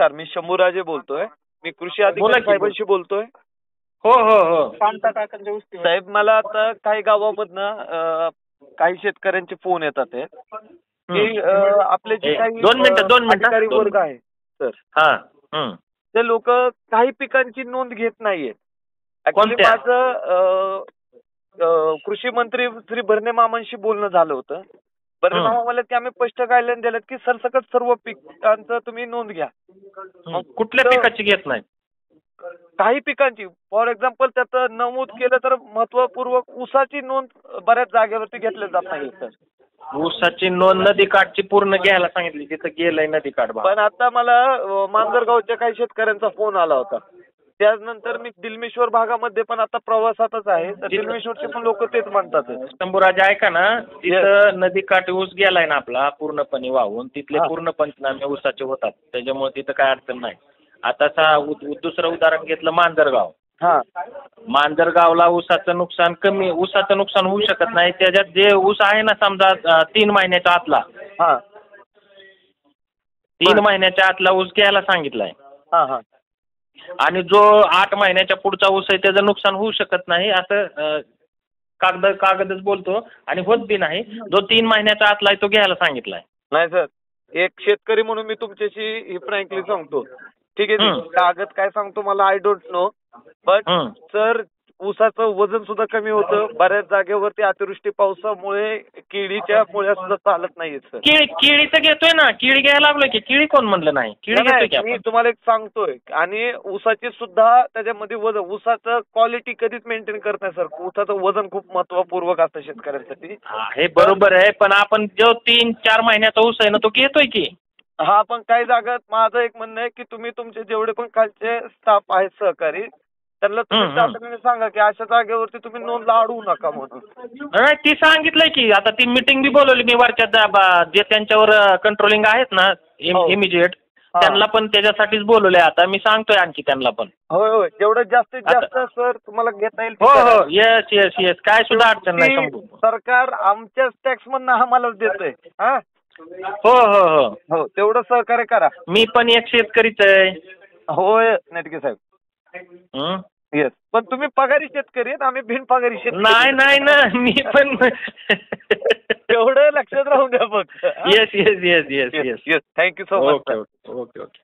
नमस्कार, मी शंभूराजे बोलतोय. मी कृषी अधिकारी साहेबांशी बोलतोय. हो हो हो. साहेब, मला आता काही गावामधनं काही शेतकऱ्यांचे फोन येतात आहे की आपले जे काही अधिकारी वर्ग आहे सर, ते लोक काही पिकांची नोंद घेत नाहीयेत. ऍक्च्युली माझं कृषी मंत्री श्री भरणे मामांशी बोलणं झालं होतं. भरणे मामा म्हणले की आम्ही स्पष्ट गाईडलाईन दिलेत की सरसकट सर्व पिकांचं तुम्ही नोंद घ्या. मग कुठल्या पिकाची घेत नाही? काही पिकांची, फॉर एक्झाम्पल त्याचं नमूद केलं तर महत्वपूर्वक ऊसाची नोंद बऱ्याच जागेवरती घेतली जात नाही सर. ऊसाची नोंद नदी काठची पूर्ण घ्यायला सांगितली, तिथं गेलंय नदी काठ. पण आता मला मांजरगावच्या काही शेतकऱ्यांचा फोन आला होता. त्यानंतर मी दिलमेश्वर भागामध्ये पण आता प्रवासातच आहे, तर दिलमेश्वरचे पण लोक तेच म्हणतात. शंभूराजे ऐका ना, तिथं नदी काठ ऊस गेलाय ना आपला पूर्णपणे वाहून, तिथले पूर्ण पंचनामे ऊसाचे होतात, त्याच्यामुळे तिथं काय अडचण नाही. आता दुसरं उदाहरण घेतलं मांजरगाव. मांजरगावला ऊसाचं नुकसान कमी, ऊसाचं नुकसान होऊ शकत नाही. त्याच्यात जे ऊस आहे ना समजा 3 महिन्याच्या आतला, 3 महिन्याच्या आतला ऊस घ्यायला सांगितलाय. आणि जो 8 महिन्याच्या पुढचा ऊस आहे त्याचं नुकसान होऊ शकत नाही असं कागदच बोलतो आणि होत बी नाही. जो 3 महिन्याच्या आतला आहे तो घ्यायला सांगितलाय. नाही सर, एक शेतकरी म्हणून मी तुमच्याशी फ्रँकली सांगतो, ठीक आहे. कागद काय सांगतो मला I don't know, but sir ऊसाचं वजन सुद्धा कमी होतं. बऱ्याच जागेवरती अतिवृष्टी पावसामुळे केळीच्या पोळ्या सुद्धा चालत नाहीत सर. केळी तर घेतोय ना, केळी घ्यायला लागलोय की. केळी कोण म्हणलं नाही, केळी घेतोय. मी तुम्हाला एक सांगतोय, आणि ऊसाची सुद्धा त्याच्यामध्ये वजन, ऊसाचं क्वालिटी कधीच मेंटेन करत नाही सर. ऊसाचं वजन खूप महत्वपूर्वक असतं शेतकऱ्यांसाठी. हे बरोबर आहे, पण आपण जो 3-4 महिन्याचा ऊस आहे ना तो घेतोय की. पण काही जागात माझं एक म्हणणं आहे की तुम्ही तुमचे जेवढे पण खालचे स्टाफ आहेत सहकारी, त्यांना तुम्ही सांगा की अशा जागेवरती तुम्ही नोंद अडवू नका म्हणून. नाही, ती सांगितलंय की. आता ती मीटिंग बी बोलवली मी वरच्या जे त्यांच्यावर कंट्रोलिंग आहेत ना इमिजिएट, त्यांना पण त्याच्यासाठीच बोलवलंय. आता मी सांगतोय आणखी त्यांना पण. होय होय, जेवढं जास्तीत जास्त सर तुम्हाला घेता येईल. हो हो, येस येस येस, काय सुद्धा अडचण नाही. सरकार आमच्याच टॅक्स मधनं आम्हालाच देतंय. हो हो हो हो, तेवढं सहकार्य करा. मी पण एक शेतकरीच आहे. होय नेटके साहेब, येस. पण तुम्ही पगारी शेतकरी आहेत, आम्ही बिनपगारी शेतकरी. नाही ना, मी पण तेवढं लक्षात राहू द्या फक्त. Yes yes yes yes yes. Thank you so much. Okay okay okay.